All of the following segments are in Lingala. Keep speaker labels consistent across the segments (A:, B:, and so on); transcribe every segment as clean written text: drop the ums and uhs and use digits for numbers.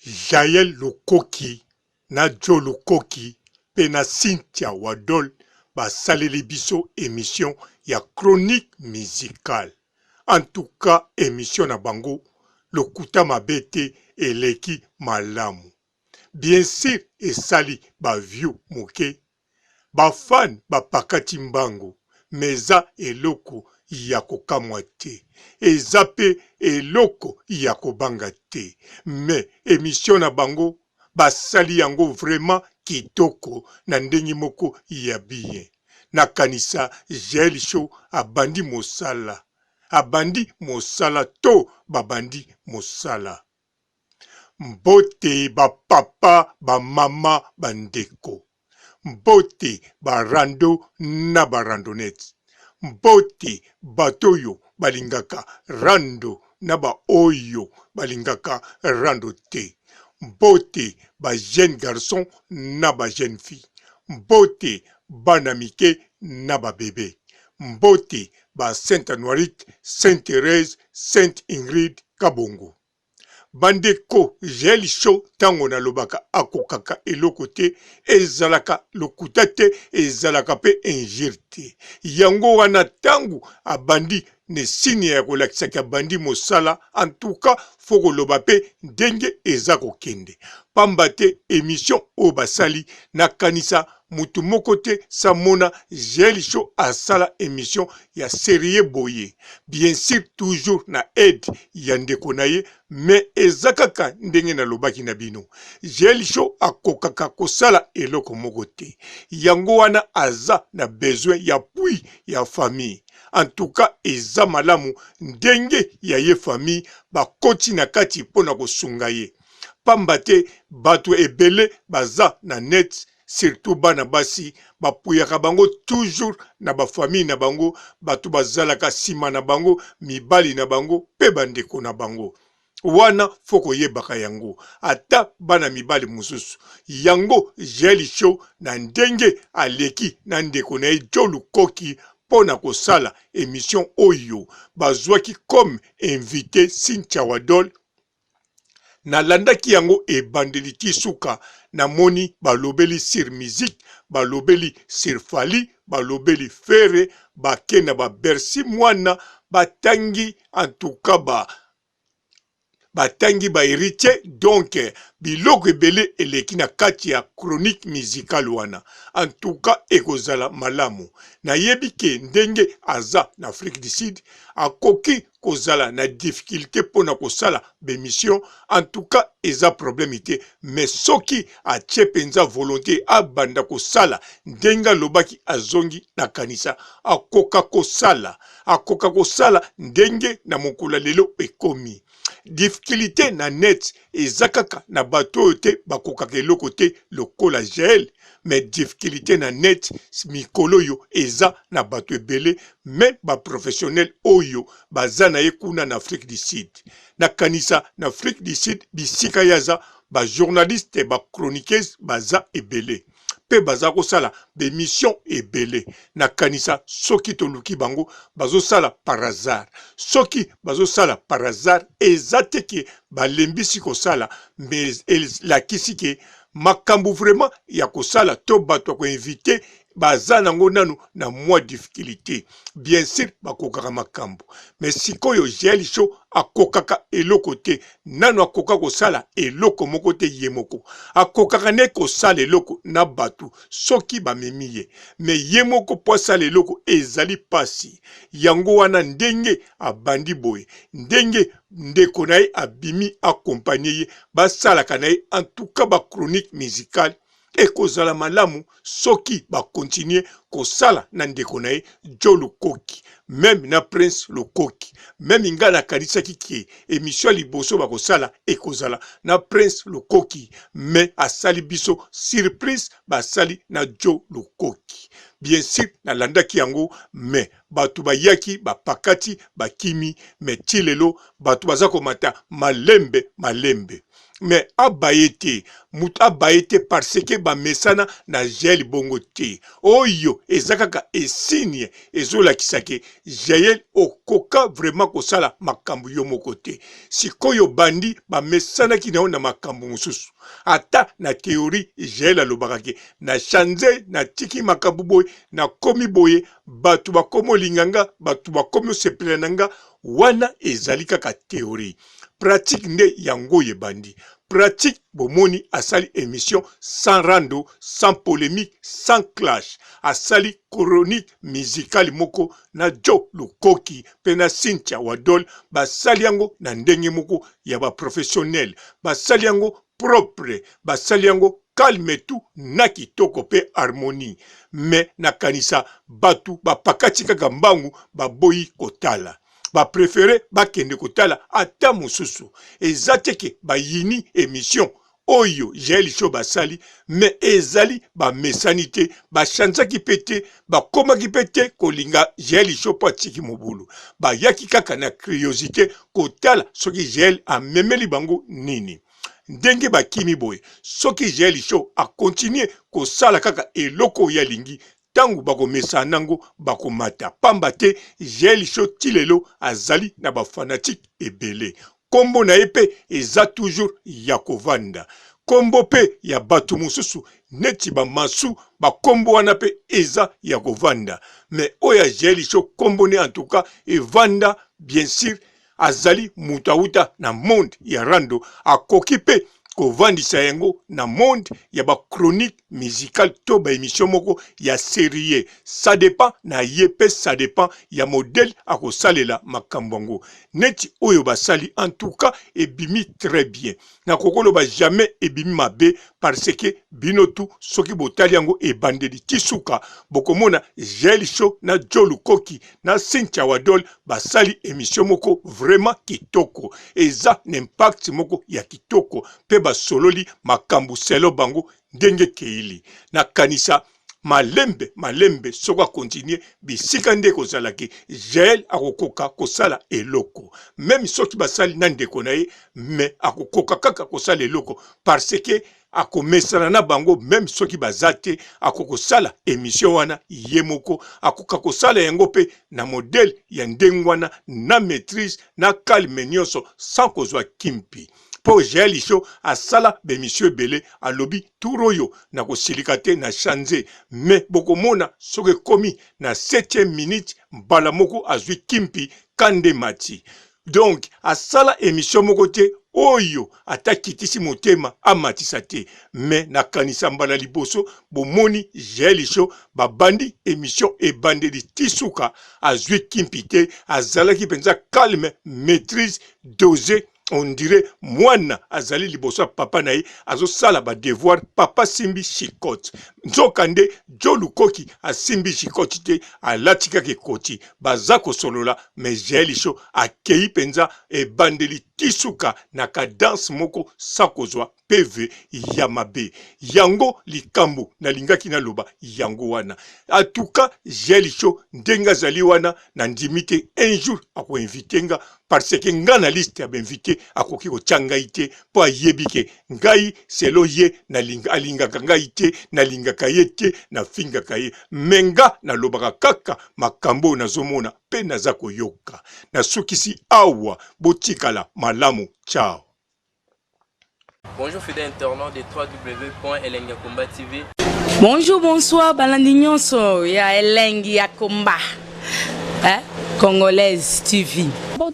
A: Jael Lokoki, na Joe Lokoki, pe na Cynthia Wadol, basaleli biso émission ya chronique musicale. En tout cas, émission na bango, lokuta mabete eleki malamu. Bien sûr, esali ba view moke, ba fan ba pakati mbango, meza eloko ya kokamwa te, eza pe eloko ya kobanga te. Mais émission na bango, basali yango vraiment kitoko na ndenge moko ya bien. Nakanisa Jael Show abandi mosala. Abandi mosala to babandi mosala. Mbote ba papa, ba mama, bandeko. Mbote ba rando na ba randonnette. Mbote batoyo balingaka rando na ba oyo balingaka rando te. Mbote ba jeune garçon na ba jeune fille. Mbote bana mike na ba bébé. Mbote ba Sainte Anoirite, Sainte Thérèse, Sainte Ingrid Kabongo. Bandeko Jael Show tango na lobaka akokaka eloko te, ezalaka lokuta te, ezalaka pe injure te. Yango wana tango abandi ne sini ya kolakisaka bandi mosala, en tout cas foko loba pe ndenge eza kokende. Pamba te émission o basali na kanisa mutu moko te samona Jael Show asala émission ya série boye. Bien sûr toujours na aide ya ndeko na ye, mais ezakaka ndenge na lobaki na bino. Jael Show akokaka kosala eloko moko te. Yango wana aza na besoin ya pui ya famille. En tout cas, eza malamu ndenge ya ye famille bakoti na kati pona kosunga ye. Pamba te bato ebele baza na net, surtout bana basi bapuyaka bango toujours na ba famille na bango, bato bazalaka sima na bango, mibali na bango pe bandeko na bango. Wana foko yebaka yango ata bana mibali mususu. Yango Jael Show na ndenge aleki na ndeko na ye Joe Lukoki pona kosala émission oyo bazwaki comme invité Cynthia Wadol. Nalandaki yango ebandeli ti suka na moni balobeli sur musique, balobeli sur Fali, balobeli Fere, bakena ba Bercy mwana, batangi en tout cas batangi ba héritier, donc biloko ebele eleki na kati ya chronique musicale wana. En tout cas ekozala malamu. Na yebike ndenge aza na Afrique du Sud, akoki kozala na difficulté pona kosala bémission. En tout cas eza problème ite, mais soki atie penza volonté abanda kosala ndenga lobaki azongi na kanisa, akoka kosala ndenge na mokula lelo ekomi. Difficulté na net ezakaka na bato te bakokaka eloko te lokola Jael, mais difficulté na net mikolo yo eza na bato ebele, mais ba professionnel oyo baza na ye kuna na Afrique du Sud. Na kanisa na Afrique du Sud bisika yaza ba journaliste ba chroniqueuse baza ebele. Pe baza kosala bémission ebele. Na kanisa soki toluki bango bazo sala par hasard. Soki bazo sala par hasard ezate ke balembisi kosala, mais la kisike makambu vraiment ya kosala to bato ko invité baza nango nanu na mwa difficulté. Bien sûr bakokaka makambu, mais sikoyo Jael Show akokaka eloko te, nanu akoka kosala eloko moko te ye moko. Akokaka ne kosala eloko na batu soki bamemi ye, mais ye moko po asala eloko ezali pasi. Yango wana ndenge abandi boye, ndenge ndeko na ye abimi akompanye ye, basalaka na ye, en tout cas ba chronique musicale ekozala malamu soki ba continue kosala na ndeko na ye Joe Lukoki, même na Prince Lukoki, même inga na kanisaki ki émission liboso bakosala ekozala na Prince Lukoki, mais asali biso surprise basali na Joe Lukoki. Bien sûr nalandaki yango, mais bato bayaki bapakati bakimi, mais tilelo bato baza komata malembe. mais abayete mutu abayete parce que bamesana na Jael bongo te oyo ezakaka esigne ezolakisa ke Jael okoka vraiment kosala makambo yo moko te sikoyo bandi bamesanaki na yo na makambo mosusu ata na théorie Jael alobaka ke na chanze na tiki makambo boye na komi boye batu bakomo linganga batu bakomi sepela nanga wana ezali kaka théorie pratique nde yango yebandi pratique bomoni asali émission sans rando sans polémique sans clash asali chronique musicale moko na Joe Lukoki pena Cynthia Wadol basali yango na ndenge moko ya ba professionnel basali yango propre basali yango calme tout na kitoko pe harmonie mais nakanisa batu bapakati kaka mbangu baboyi kotala ba préféré ba kende kotala ata mususu ezateke ba yini émission oyo Jael Show basali mais ezali ba mesanité ba chanza ki pété ba koma ki pété kolinga Jael Show patiki mobulu ba yaki kaka na curiosité kotala soki Jael a memeli bango nini ndenge ba kimi boy soki Jael Show a continuer kosala kaka eloko ya lingi tangu bakomesa nango bakomata pamba te Jael Show tilelo azali na ba fanatique ebele kombo na epe eza toujours ya kovanda kombo pe ya batu mususu neti ba masu ba kombo wana pe eza ya kovanda mais oya Jael Show kombo ne en tout cas evanda bien sûr azali mutauta na monde ya rando akoki pe kovandisa yango na monde ya ba chronique musicale to ba émission moko ya série ça dépend na yepe ça dépend ya modèle akosalela makambo neti oyo basali en tout cas ebimi très bien na kokolo ba jamais ebimi mabe parce que binotu soki botali yango ebandeli tisuka bokomona Jael Show na Joe Lukoki na Cynthia Wadol basali émission moko vraiment kitoko eza n'impact moko ya kitoko pe basololi makambu selo bango ndenge keili na kanisa malembe soko continue bisika nde kozalaki Jael akokoka kosala eloko même soki basali na ndeko na ye mais akokoka kaka kosala eloko parce que akomesana na bango même soki bazate akokosala émission wana ye moko akoka kosala yango pe na modèle ya ndengwana na maîtrise na calme nyonso sans kozwa kimpi po Jael Show asala bemission ebele alobi turoyo na kosilika te na chanze mais bokomona soki komi na 7e minute mbala moko azwi kimpi kande mati donc asala émission moko te oyo atakitisi motema amatisa te mais nakanisa mbala liboso bomoni Jael Show babandi émission ebandeli tisuka azwi kimpi te azalaki penza calme maîtrise dosé on dirait mwana azali liboso papa na ye azosala ba devoir papa simbi chikote nzokande Joe Lukoki asimbi chikote te alatika ke koti baza kosolola mais Jael Show akei penza ebandeli tisuka na cadence moko sakozwa PV ya mabe yango likambo na lingaki na loba yango wana en tout cas Jael Show ndenga zali wana na ndimite un jour ako invitenga parce que nga na liste ya invité akoki ko tyangai te po ayebike ngai selo ye na alingaka ngai te na lingaka ye te na fingaka ye menga na lobaka kaka makambo nazomona pe naza koyoka na sukisi awa botikala malamu ciao.
B: Bonjour fidèles internautes de www.elengiakomba TV.
C: Bonjour, bonsoir, balandi nyonso ya Elengi ya Komba. Congolaise TV.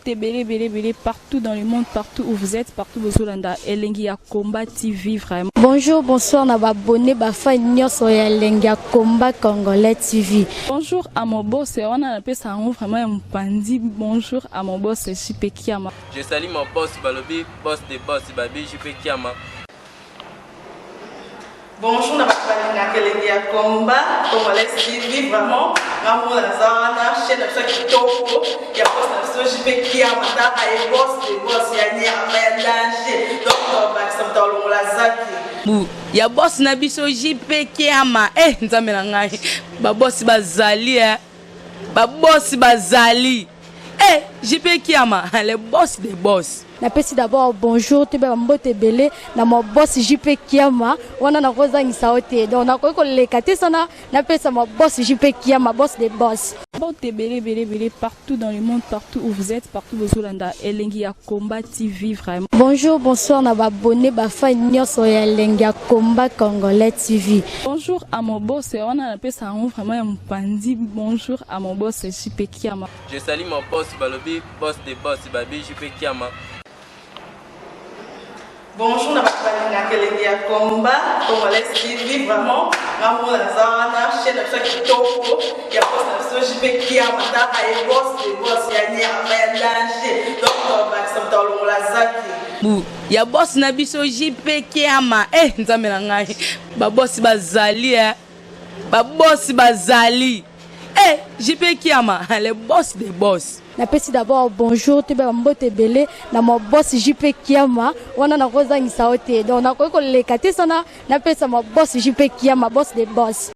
D: Belé, partout dans le monde, partout où vous êtes, partout où vous êtes, Elengi ya Komba TV, vraiment.
E: Bonjour, bonsoir, na abonné bafa nyonso ya Elengi ya Komba Congolais TV.
D: Bonjour à mon boss, on a appelé ça vraiment un pandi. Bonjour à mon boss, JP Kiama.
B: Je salue mon boss Balobi, boss des boss Babi, JP Kiama.
F: Bonjour, na Elengi ya Komba Congolais TV, vraiment. Ramon Lazana, chaîne de Kitoko, il y a boss JP Kiama, il y a boss des boss, il y a danger. Donc, ça me donne la zaki.
C: Ya boss na biso JP Kiama nzambe na ngai ba boss bazali ba boss bazali JP Kiama le boss des boss
E: napesi d'abord bonjour te ba mbote belé na mo boss JP Kiama wana na kozangisa ote donc na ko leka te sana napesa mo boss JP Kiama boss des boss.
D: Mbote belé partout dans le monde, partout où vous êtes, partout où Zolanda Elengi ya Combat TV vraiment.
E: Bonjour, bonsoir na ba abonné ba fan nyonso ya Elengi ya Combat Congolais TV.
D: Bonjour à mon boss, on a appelé ça vraiment un pandi. Bonjour à mon boss JP Kiama.
B: Je salue mon boss Balobi, boss des boss Babi JP Kiama.
F: Bonjour, na balinga Elengi ya Combat Congolais TV vraiment. Ngamu na zana chaîne na kitoko ya boss na JP Kiama ta ay boss des boss ya nyama ya danger. Donc ba samtalo la zaki.
C: Bu ya boss na biso JP Kiama nzambe na ngai ba boss bazali ba boss bazali JP Kiama le boss des boss.
E: Napesi d'abord bonjour te ba mbote belé na mo boss JP Kiama wana na kozangisa ote donc na ko leka te sana napesa mo boss JP Kiama boss des boss.